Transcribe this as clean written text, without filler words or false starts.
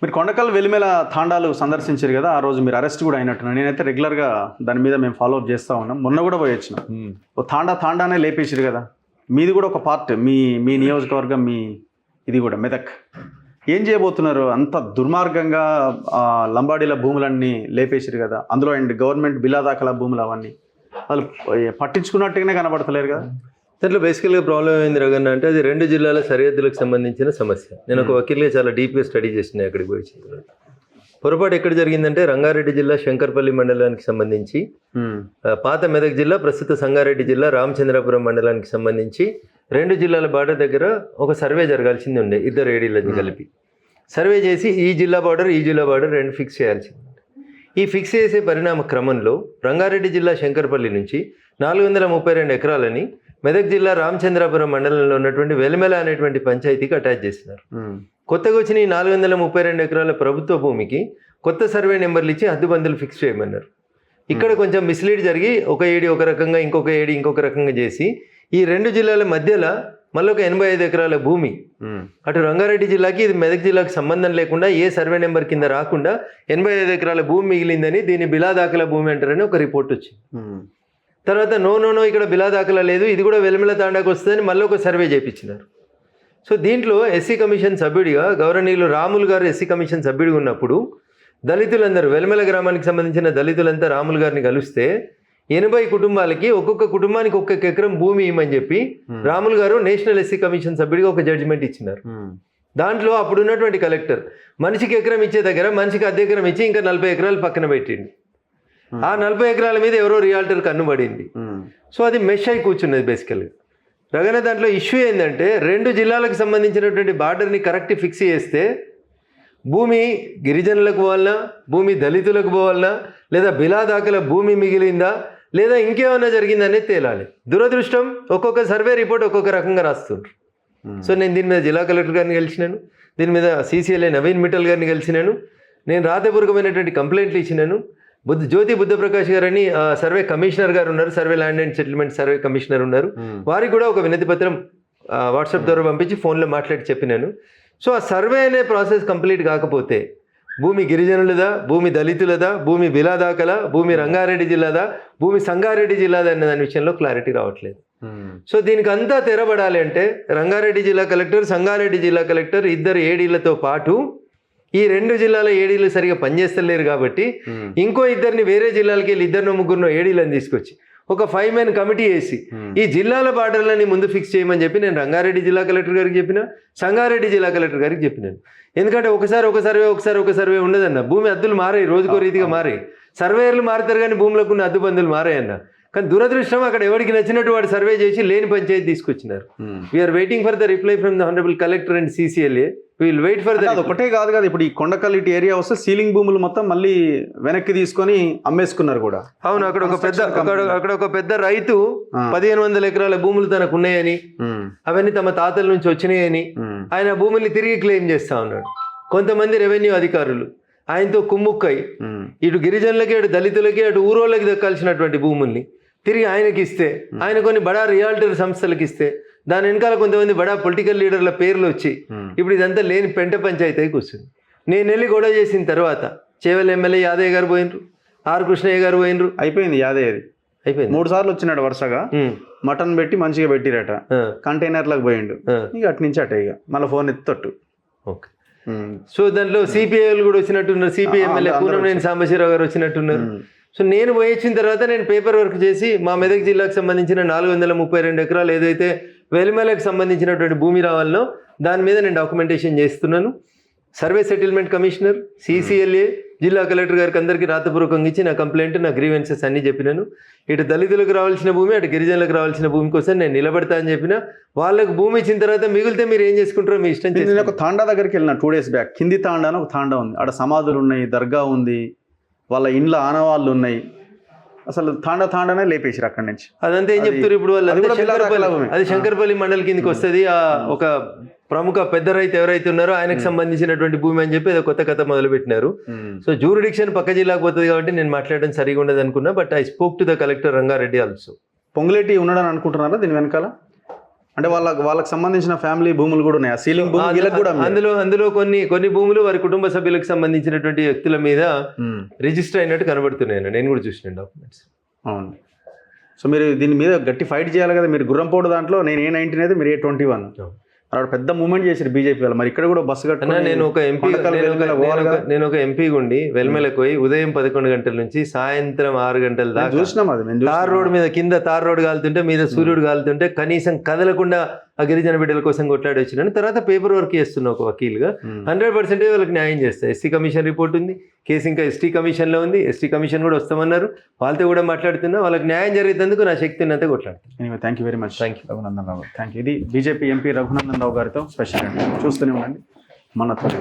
మీరు కొండకల్ వెలిమెల తాండాలు సందర్శించారు కదా, ఆ రోజు మీరు అరెస్ట్ కూడా అయినట్టున్నారు. నేనైతే రెగ్యులర్గా దాని మీద మేము ఫాలో అప్ చేస్తూ ఉన్నాం. మొన్న కూడా పోయి వచ్చినాం. ఓ తాండానే లేపేసారు కదా, మీది కూడా ఒక పార్ట్, మీ నియోజకవర్గం, మీ ఇది కూడా మెదక్. ఏం చేయబోతున్నారు? అంత దుర్మార్గంగా లంబాడీల భూములన్నీ లేపేసారు కదా, అందులో అండ్ గవర్నమెంట్ బిలాదాఖల భూములు అవన్నీ వాళ్ళు పట్టించుకున్నట్టుగానే కనబడతలేరు కదా. దాంట్లో బేసికల్గా ప్రాబ్లం ఏంది రగన్న అంటే, అది 2 జిల్లాల సరిహద్దులకు సంబంధించిన సమస్య. నేను ఒక వకీల్గా చాలా డీప్గా స్టడీ చేసిన అక్కడికి పోయి. పొరపాటు ఎక్కడ జరిగిందంటే, రంగారెడ్డి జిల్లా శంకర్పల్లి మండలానికి సంబంధించి, పాత మెదక్ జిల్లా ప్రస్తుత సంగారెడ్డి జిల్లా రామచంద్రాపురం మండలానికి సంబంధించి 2 జిల్లాల బార్డర్ దగ్గర ఒక సర్వే జరగాల్సింది ఉండే, 2 ఏడీలని కలిపి సర్వే చేసి ఈ జిల్లా బార్డర్ 2 ఫిక్స్ చేయాల్సింది. ఈ ఫిక్స్ చేసే పరిణామ క్రమంలో రంగారెడ్డి జిల్లా శంకర్పల్లి నుంచి 432 ఎకరాలని మెదక్ జిల్లా రామచంద్రాపురం మండలంలో ఉన్నటువంటి వెలిమెల అనేటువంటి పంచాయతీకి అటాచ్ చేసినారు. కొత్తగా వచ్చిన ఈ 432 ఎకరాల ప్రభుత్వ భూమికి కొత్త సర్వే నెంబర్లు ఇచ్చి హద్దుబందులు ఫిక్స్ చేయమన్నారు. ఇక్కడ కొంచెం మిస్లీడ్ జరిగి ఒక ఏడి ఒక రకంగా, ఇంకొక ఏడి ఇంకొక రకంగా చేసి ఈ 2 జిల్లాల మధ్యలో మళ్ళీ ఒక 85 ఎకరాల భూమి, అటు రంగారెడ్డి జిల్లాకి ఇది మెదక్ జిల్లాకు సంబంధం లేకుండా ఏ సర్వే నెంబర్ కింద రాకుండా 85 ఎకరాల భూమి మిగిలిందని, దీన్ని బిలాదాఖల భూమి అంటారని ఒక రిపోర్ట్ వచ్చింది. తర్వాత నో ఇక్కడ బిలాదాఖలా లేదు, ఇది కూడా వెలిమెల తాండాకు వస్తుందని మళ్ళీ ఒక సర్వే చేయించినారు. సో దీంట్లో ఎస్సీ కమిషన్ సభ్యుడిగా గౌరవనీయులు రాములు గారు ఎస్సీ కమిషన్ సభ్యుడిగా ఉన్నప్పుడు దళితులందరూ, వెలిమెల గ్రామానికి సంబంధించిన దళితులంతా రాములు గారిని కలిస్తే 80 కుటుంబాలకి ఒక్కొక్క కుటుంబానికి 1 ఎకరం భూమి ఇవ్వమని చెప్పి రాములు గారు నేషనల్ ఎస్సీ కమిషన్ సభ్యుడిగా ఒక జడ్జిమెంట్ ఇచ్చినారు. దాంట్లో అప్పుడు ఉన్నటువంటి కలెక్టర్ మనిషికి ఎకరం ఇచ్చే దగ్గర మనిషికి 1/2 ఎకరం ఇచ్చి ఇంకా 40 ఎకరాలు పక్కన పెట్టిండు. ఆ 40 ఎకరాల మీద ఎవరో రియాల్టర్ కన్నుబడింది. సో అది మెష్ అయి కూర్చున్నది బేసికల్గా. రగన దాంట్లో ఇష్యూ ఏంటంటే, 2 జిల్లాలకు సంబంధించినటువంటి బార్డర్ని కరెక్ట్ ఫిక్స్ చేస్తే భూమి గిరిజనులకు పోవాలన్నా, భూమి దళితులకు పోవాలన్నా, లేదా బిలాదాఖల భూమి మిగిలిందా, లేదా ఇంకేమన్నా జరిగిందనేది తేలాలి. దురదృష్టం ఒక్కొక్క సర్వే రిపోర్ట్ ఒక్కొక్క రకంగా రాస్తుండ్రు. సో నేను దీని మీద జిల్లా కలెక్టర్ గారిని కలిసినాను, దీని మీద CCLA నవీన్ మిట్టల్ గారిని కలిసినాను, నేను రాతపూర్వకమైనటువంటి కంప్లైంట్లు ఇచ్చినాను. జ్యోతి బుద్ధప్రకాష్ గారు అని సర్వే కమిషనర్ గారు ఉన్నారు, survey land and settlement survey commissioner ఉన్నారు, వారికి కూడా ఒక వినతి పత్రం వాట్సాప్ ద్వారా పంపించి ఫోన్లో మాట్లాడి చెప్పినాను. సో ఆ సర్వే అనే ప్రాసెస్ కంప్లీట్ కాకపోతే భూమి గిరిజనులదా, భూమి దళితులదా, భూమి బిలాదాఖలా, భూమి రంగారెడ్డి జిల్లాదా, భూమి సంగారెడ్డి జిల్లాదా అనే దాని విషయంలో క్లారిటీ రావట్లేదు. సో దీనికి అంతా తెరబడాలి అంటే రంగారెడ్డి జిల్లా కలెక్టర్, సంగారెడ్డి జిల్లా కలెక్టర్ 2 ఏడీలతో పాటు ఈ 2 జిల్లాల ఏడీలు సరిగా పనిచేస్తలేరు కాబట్టి ఇంకో 2 వేరే జిల్లాలకి వెళ్ళి 2-3 ఏడీలను తీసుకొచ్చి ఒక 5 మెన్ కమిటీ వేసి ఈ జిల్లాల బార్డర్లని ముందు ఫిక్స్ చేయమని చెప్పి నేను రంగారెడ్డి జిల్లా కలెక్టర్ గారికి చెప్పిన, సంగారెడ్డి జిల్లా కలెక్టర్ గారికి చెప్పినాను. ఎందుకంటే ఒకసారి ఒక సర్వే ఉండదన్న, భూమి హద్దులు మారాయి, రోజుకో రీతిగా మారాయి, సర్వేయర్లు మారుతారు కానీ భూములకు ఉన్న హద్దుబందులు మారాయన్న. కానీ దురదృష్టం అక్కడ ఎవరికి నచ్చినట్టు వాడు సర్వే చేసి లేని పంచాయతీ తీసుకొచ్చినారు. We're waiting for the reply from the honourable collector and CCLA. Will wait for the. ఒకటే కాదు కదా, ఇప్పుడు ఈ కొండకల్ ఇటు ఏరియా వస్తే సీలింగ్ భూములు మొత్తం మళ్ళీ వెనక్కి తీసుకొని అమ్మేసుకున్నారు కూడా. అవును, అక్కడ ఒక పెద్ద రైతు 1500 ఎకరాల భూములు తనకు ఉన్నాయని, అవన్నీ తమ తాతల నుంచి వచ్చినాయని ఆయన భూముల్ని తిరిగి క్లెయిమ్ చేస్తా ఉన్నాడు. కొంతమంది రెవెన్యూ అధికారులు ఆయనతో కుమ్ముక్కై ఇటు గిరిజనులకి, అటు దళితులకి, అటు ఊరోళ్ళకి దక్కాల్సినటువంటి భూముల్ని తిరిగి ఆయనకి ఇస్తే, ఆయన కొన్ని బడా రియాల్టర్ సంస్థలకు ఇస్తే, దాని వెనకాల కొంతమంది బడా పొలిటికల్ లీడర్ల పేర్లు వచ్చి ఇప్పుడు ఇదంతా లేని పెంట పంచాయతీ అయి కూర్చుంది. నేను వెళ్ళి గొడవ చేసిన తర్వాత చేవెళ్ళ ఎమ్మెల్యే యాదయ్య గారు పోయినరు, ఆర్ కృష్ణయ్య గారు పోయినరు. అయిపోయింది, యాదయ్యది అయిపోయింది. 3 సార్లు వచ్చినాడు వరుసగా, మటన్ పెట్టి మంచిగా పెట్టిరట, కంటైనర్లకు పోయిండు. ఇక అటు నుంచి అటే, ఇక మళ్ళీ ఫోన్ ఎత్తట్టు. ఓకే. సో దాంట్లో CPI కూడా వచ్చినట్టున్నారు, CPI ఎమ్మెల్యే కూనంనేని సాంబశివరావు గారు వచ్చినట్టున్నారు. సో నేను వచ్చిన తర్వాత నేను పేపర్ వర్క్ చేసి మా మెదక్ జిల్లాకు సంబంధించిన 432 ఎకరాలు ఏదైతే వెలిమెలకు సంబంధించినటువంటి భూమి రావాలనో దాని మీద నేను డాక్యుమెంటేషన్ చేస్తున్నాను. సర్వే సెటిల్మెంట్ కమిషనర్, CCLA, జిల్లా కలెక్టర్ గారికి అందరికీ రాతపూర్వకంగా ఇచ్చి నా కంప్లైంట్, నా గ్రీవెన్సెస్ అన్నీ చెప్పినాను. ఇటు దళితులకు రావాల్సిన భూమి, అటు గిరిజనులకు రావాల్సిన భూమి కోసం నేను నిలబడతా అని చెప్పిన. వాళ్ళకు భూమి ఇచ్చిన తర్వాత మిగిలితే మీరు ఏం చేసుకుంటారో మీ ఇష్టం. నేను ఒక తాండా దగ్గరికి వెళ్ళిన 2 days బ్యాక్. కింది తాండా అని ఒక తాండా ఉంది, ఆడ సమాధులు ఉన్నాయి, దర్గా ఉంది, వాళ్ళ ఇండ్ల ఆనవాళ్ళు ఉన్నాయి. అసలు తాండానే లేపేసారు అక్కడి నుంచి. అదంతా ఏం చెప్తారు ఇప్పుడు వాళ్ళు, అది శంకర్పల్లి మండలి కిందకి వస్తుంది. ఒక ప్రముఖ పెద్ద రైతు ఎవరైతే ఉన్నారో ఆయనకు సంబంధించినటువంటి భూమి అని చెప్పి ఏదో కొత్త కథ మొదలు పెట్టినారు. సో జూరిడిక్షన్ పక్క జిల్లాకు పోతుంది కాబట్టి నేను మాట్లాడడం సరిగా ఉండదు అనుకున్నా. But I spoke to the collector Rangareddy also. Ponguleti ఉన్నాడని అనుకుంటున్నారా దీని వెనకాల? అంటే వాళ్ళకి సంబంధించిన ఫ్యామిలీ భూములు కూడా ఉన్నాయి, ఆ సీలింగ్ భూమి వీళ్ళకి కూడా అమ్మారు. అందులో కొన్ని భూములు వారి కుటుంబ సభ్యులకు సంబంధించినటువంటి వ్యక్తుల మీద రిజిస్టర్ అయినట్టు కనబడుతున్నాయి. నేను కూడా చూసిన డాక్యుమెంట్స్. అవును. సో మీరు దీని మీద గట్టి ఫైట్ చేయాలి కదా. మీరు గుర్రంపోడు దాంట్లో నేను A19 అయితే మీరు A21. అక్కడ పెద్ద మూవ్మెంట్ చేశారు బీజేపీ వాళ్ళు. మరి ఇక్కడ కూడా బస్సు కట్టుకుని నేను ఒక ఎంపీ ఉండి వెల్మెలకు పోయి ఉదయం 11 గంటల నుంచి సాయంత్రం 6 గంటల దాకా చూసినాం. అది మేము తార్ రోడ్ మీద కింద తార్ రోడ్ కాలుతుంటే మీద సూర్యుడు కాలుతుంటే కనీసం కదలకుండా ఆ గిరిజన బిడ్డల కోసం కొట్లాడి వచ్చినాను. తర్వాత పేపర్ వర్క్ చేస్తున్నా ఒక వకీల్గా. 100% వాళ్ళకి న్యాయం చేస్తాయి. ఎస్సీ కమిషన్ రిపోర్ట్ ఉంది, కేసు ఇంకా ఎస్టీ కమిషన్లో ఉంది. ఎస్టీ కమిషన్ కూడా వస్తామన్నారు, వాళ్ళతో కూడా మాట్లాడుతున్నా. వాళ్ళకి న్యాయం జరిగేందుకు నా శక్తి ఉన్నంత కొట్లాడుతాను. Thank you very much. Thank you Raghunandan Rao. Thank you. ఇది బీజేపీ ఎంపీ రఘునందన్ రావు గారితో స్పెషల్ అండి. చూస్తూనే ఉండండి మన తొలి.